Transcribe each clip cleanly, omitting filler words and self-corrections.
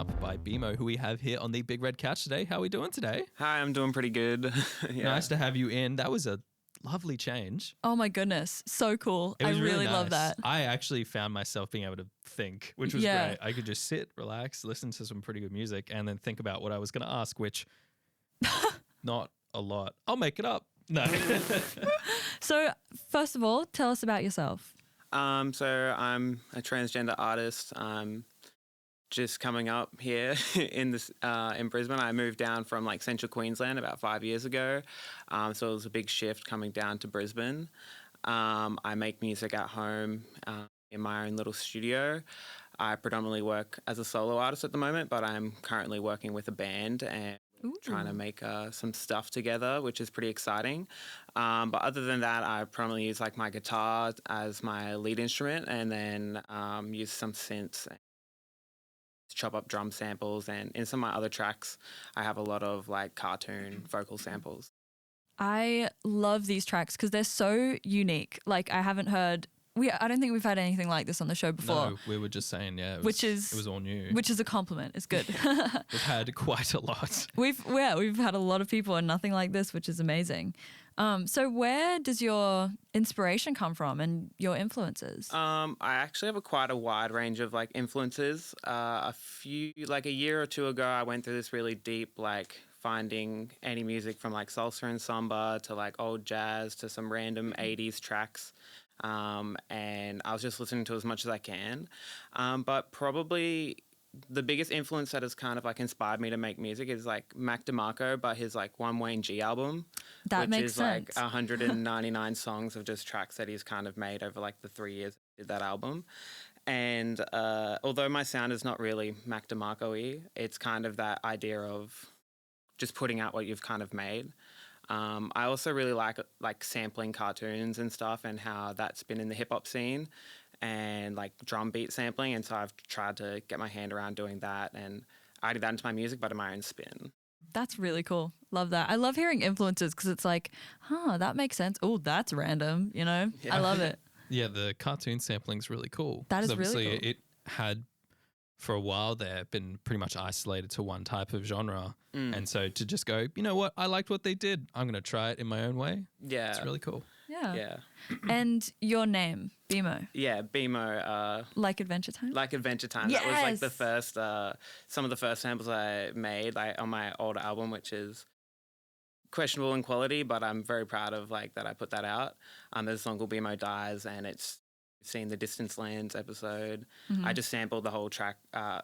Up by Bmaux, who we have here on the Big Red Couch today. How are we doing today? Hi, I'm doing pretty good. Yeah. Nice to have you in. That was a lovely change. Oh my goodness. So cool. It was I really love nice. that. I actually found myself being able to think, which was great. I could just sit, relax, listen to some pretty good music, and then think about what I was going to ask, which not a lot. I'll make it up. No. So first of all, tell us about yourself. So I'm a transgender artist. I'm just coming up here in Brisbane. I moved down from like central Queensland about 5 years ago. So it was a big shift coming down to Brisbane. I make music at home in my own little studio. I predominantly work as a solo artist at the moment, but I'm currently working with a band and trying to make some stuff together, which is pretty exciting. But other than that, I primarily use like my guitar as my lead instrument, and then use some synths, and chop up drum samples, and in some of my other tracks, I have a lot of like cartoon vocal samples. I love these tracks because they're so unique. Like I don't think we've had anything like this on the show before. No, we were just saying, it was all new. Which is a compliment. It's good. We've had quite a lot. We've had a lot of people and nothing like this, which is amazing. So where does your inspiration come from and your influences? I actually have quite a wide range of like influences. A year or two ago, I went through this really deep like finding any music from like salsa and samba to like old jazz to some random 80s tracks. And I was just listening to as much as I can. But probably the biggest influence that has kind of like inspired me to make music is like Mac DeMarco by his like One Wayne G album. That makes sense. Which is like 199 songs of just tracks that he's kind of made over like the 3 years he did that album. And although my sound is not really Mac DeMarco-y, it's kind of that idea of just putting out what you've kind of made. I also really like sampling cartoons and stuff, and how that's been in the hip hop scene and like drum beat sampling. And so I've tried to get my hand around doing that, and I did that into my music, but in my own spin. That's really cool. Love that. I love hearing influences because it's like, that makes sense. Oh, that's random, you know? Yeah. I love it. Yeah, the cartoon sampling is really cool. That is really cool. It had, for a while there, been pretty much isolated to one type of genre. And so to just go, you know what, I liked what they did, I'm going to try it in my own way. Yeah. It's really cool. Yeah. And your name, Bmaux. Yeah, Bmaux. Like Adventure Time? Like Adventure Time. Yes! That was like the first, some of the first samples I made like on my old album, which is questionable in quality, but I'm very proud of like that I put that out. There's a song called Bmaux Dies, and it's seen the Distance Lands episode. I just sampled the whole track,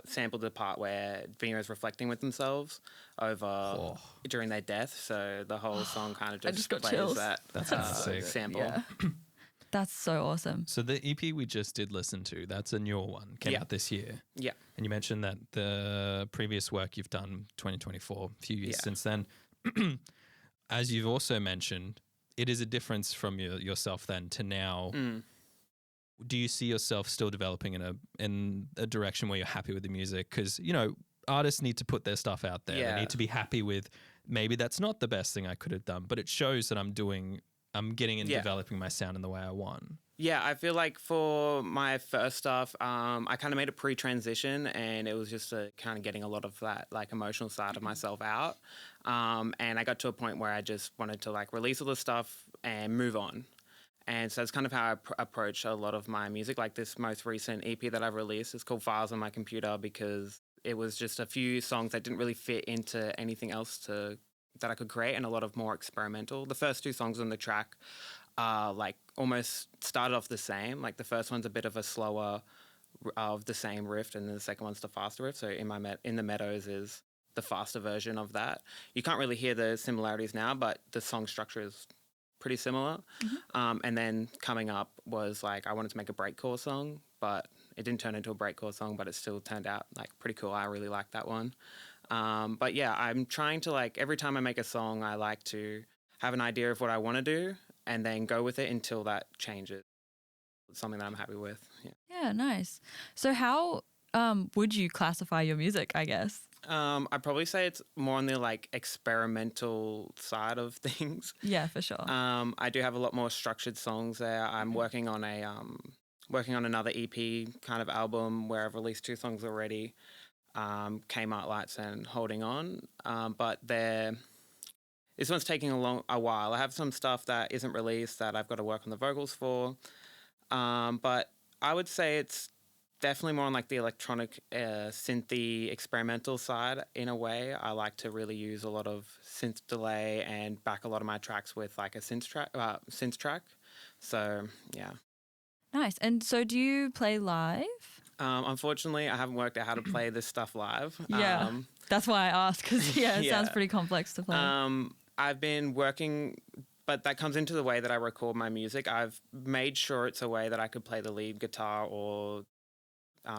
sampled the part where Bmaux is reflecting with themselves over during their death. So the whole song kind of just got plays chills. That's sick. Sample. Yeah. That's so awesome. So the EP we just did listen to, that's a newer one, came out this year. Yeah. And you mentioned that the previous work you've done, 2024, a few years since then. As you've also mentioned, it is a difference from yourself then to now. Do you see yourself still developing in a direction where you're happy with the music? Because, you know, artists need to put their stuff out there. They need to be happy with, maybe that's not the best thing I could have done, but it shows that I'm getting and developing my sound in the way I want. Yeah, I feel like for my first stuff, I kind of made a pre-transition, and it was just kind of getting a lot of that like emotional side of myself out. And I got to a point where I just wanted to like release all the stuff and move on. And so that's kind of how I approach a lot of my music. Like this most recent EP that I've released is called Files on My Computer, because it was just a few songs that didn't really fit into anything else that I could create, and a lot of more experimental. The first two songs on the track are like almost started off the same. Like the first one's a bit of a slower of the same riff, and then the second one's the faster riff. So In the Meadows is the faster version of that. You can't really hear the similarities now, but the song structure is pretty similar. And then Coming Up was like, I wanted to make a breakcore song, but it didn't turn into a breakcore song, but it still turned out like pretty cool. I really like that one. But yeah, I'm trying to like, every time I make a song, I like to have an idea of what I want to do and then go with it until that changes. It's something that I'm happy with. Yeah, nice. So how would you classify your music, I guess? I'd probably say it's more on the like experimental side of things. Yeah, for sure. I do have a lot more structured songs there. I'm working on another EP kind of album where I've released 2 songs already. Kmart lights and Holding On. But this one's taking a while. I have some stuff that isn't released that I've got to work on the vocals for. But I would say it's definitely more on like the electronic, synthy, experimental side in a way. I like to really use a lot of synth delay and back a lot of my tracks with like a synth track. So yeah. Nice. And so do you play live? Unfortunately, I haven't worked out how to play this stuff live. Yeah. That's why I asked, because it Yeah. sounds pretty complex to play. I've been working, but that comes into the way that I record my music. I've made sure it's a way that I could play the lead guitar or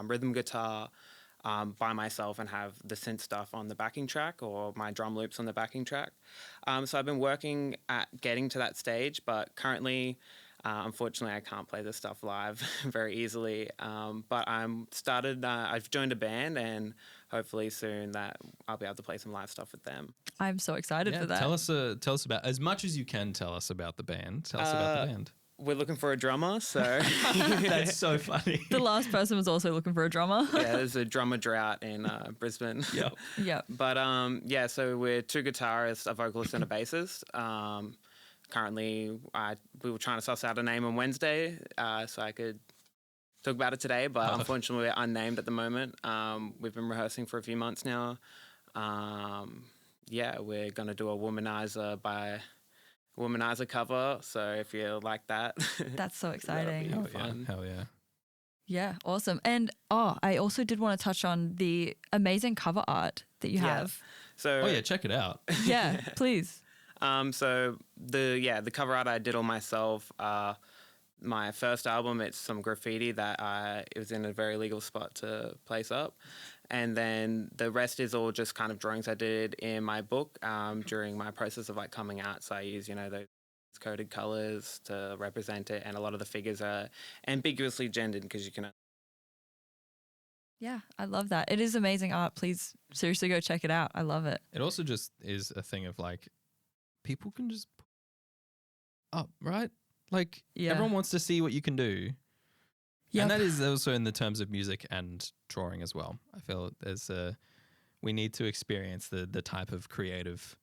rhythm guitar by myself and have the synth stuff on the backing track or my drum loops on the backing track. So I've been working at getting to that stage, but currently, unfortunately, I can't play this stuff live very easily. But I've joined a band, and hopefully soon that I'll be able to play some live stuff with them. I'm so excited for that. Tell us about, as much as you can tell us about the band. Tell us about the band. We're looking for a drummer, so That's so funny. The last person was also looking for a drummer. yeah, there's a drummer drought in Brisbane. Yep. Yep. But so we're 2 guitarists, a vocalist, and a bassist. Currently, we were trying to suss out a name on Wednesday, so I could talk about it today. But unfortunately, we're unnamed at the moment. We've been rehearsing for a few months now. We're gonna do a Womanizer cover. So if you like that, That's so exciting. that'll be fun. Hell yeah. Yeah, awesome. And I also did want to touch on the amazing cover art that you have. So Oh yeah, check it out. Yeah, please. So the cover art I did all myself. My first album, it's some graffiti that it was in a very legal spot to place up. And then the rest is all just kind of drawings I did in my book during my process of like coming out. So I use, those coded colors to represent it. And a lot of the figures are ambiguously gendered because you can. Yeah, I love that. It is amazing art. Please seriously go check it out. I love it. It also just is a thing of like, people can just put up, right? Like Yeah. everyone wants to see what you can do. Yep. And that is also in the terms of music and drawing as well. I feel we need to experience the type of creative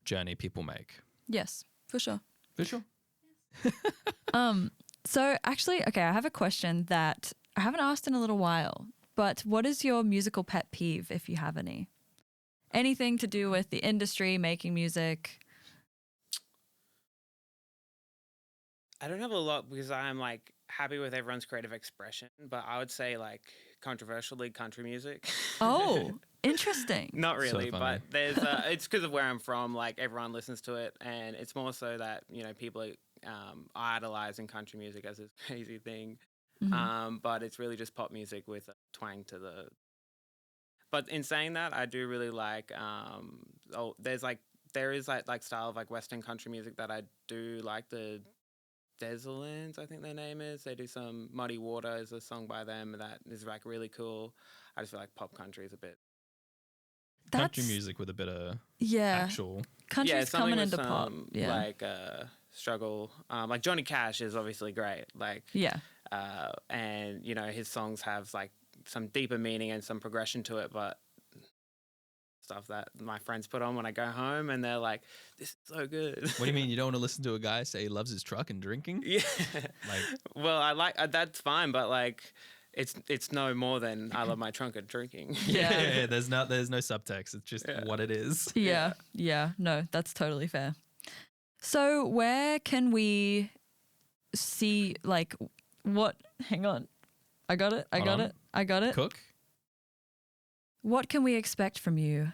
journey people make. Yes, for sure. For sure. So actually, okay, I have a question that I haven't asked in a little while, but what is your musical pet peeve, if you have any? Anything to do with the industry, making music? I don't have a lot because I'm like happy with everyone's creative expression, but I would say like controversially country music. Oh, interesting. Not really, So funny. but there's it's because of where I'm from. Like everyone listens to it, and it's more so that people are idolizing country music as this crazy thing. But it's really just pop music with a twang to the. But in saying that, I do really like. There is like style of like Western country music that I do like. The Desolans, I think their name is. They do some Muddy Water is a song by them that is like really cool. I just feel like pop country is a bit. Country music with a bit of Yeah. actual. Country's something coming with into pop. some, Yeah. Like struggle. Like Johnny Cash is obviously great. Like Yeah. and his songs have like some deeper meaning and some progression to it, but stuff that my friends put on when I go home and they're like, this is so good. What do you mean you don't want to listen to a guy say he loves his truck and drinking? Yeah. Like, well, I like that's fine, but like it's no more than I love my trunk and drinking. Yeah. there's no subtext. It's just what it is. Yeah. Yeah. No, that's totally fair. So where can we see like what? Hang on. I got it. Hold on. I got it. Cook. What can we expect from you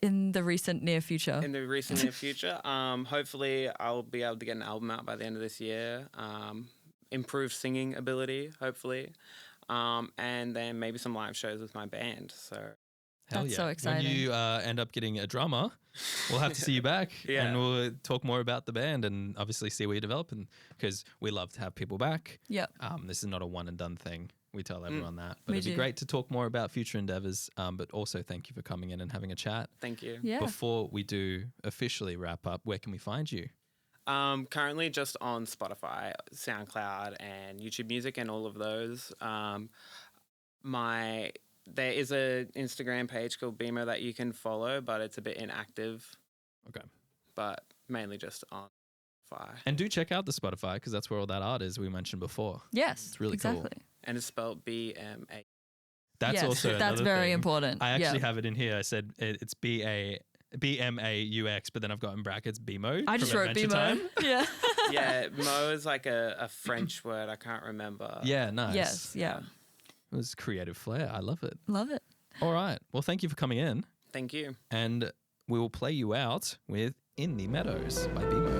in the recent near future? In the recent near future, hopefully I'll be able to get an album out by the end of this year. Improve singing ability, hopefully, and then maybe some live shows with my band. So Hell That's yeah. so exciting. When you end up getting a drummer, we'll have to see you back Yeah. and we'll talk more about the band and obviously see where you develop. And because we love to have people back. Yep. This is not a one and done thing. We tell everyone that. But We it'd be do. great to talk more about future endeavors. But also thank you for coming in and having a chat. thank you. Yeah. Before we do officially wrap up, where can we find you? Currently just on Spotify, SoundCloud, and YouTube Music, and all of those. There is a Instagram page called Bmaux that you can follow, but it's a bit inactive. Okay. But mainly just on Spotify. And do check out the Spotify because that's where all that art is we mentioned before. Yes, It's really exactly. cool. And it's spelled BMA. That's yes, also that's another very thing. important. I actually have it in here. I said it's BMAUX, but then I've got in brackets BMO. I just from wrote Adventure Bmaux. Time. Yeah. Yeah, Mo is like a French word. I can't remember. Yeah, nice. Yes, yeah. It was creative flair. I love it. Love it. All right. Well, thank you for coming in. Thank you. And we will play you out with In the Meadows by Bmaux.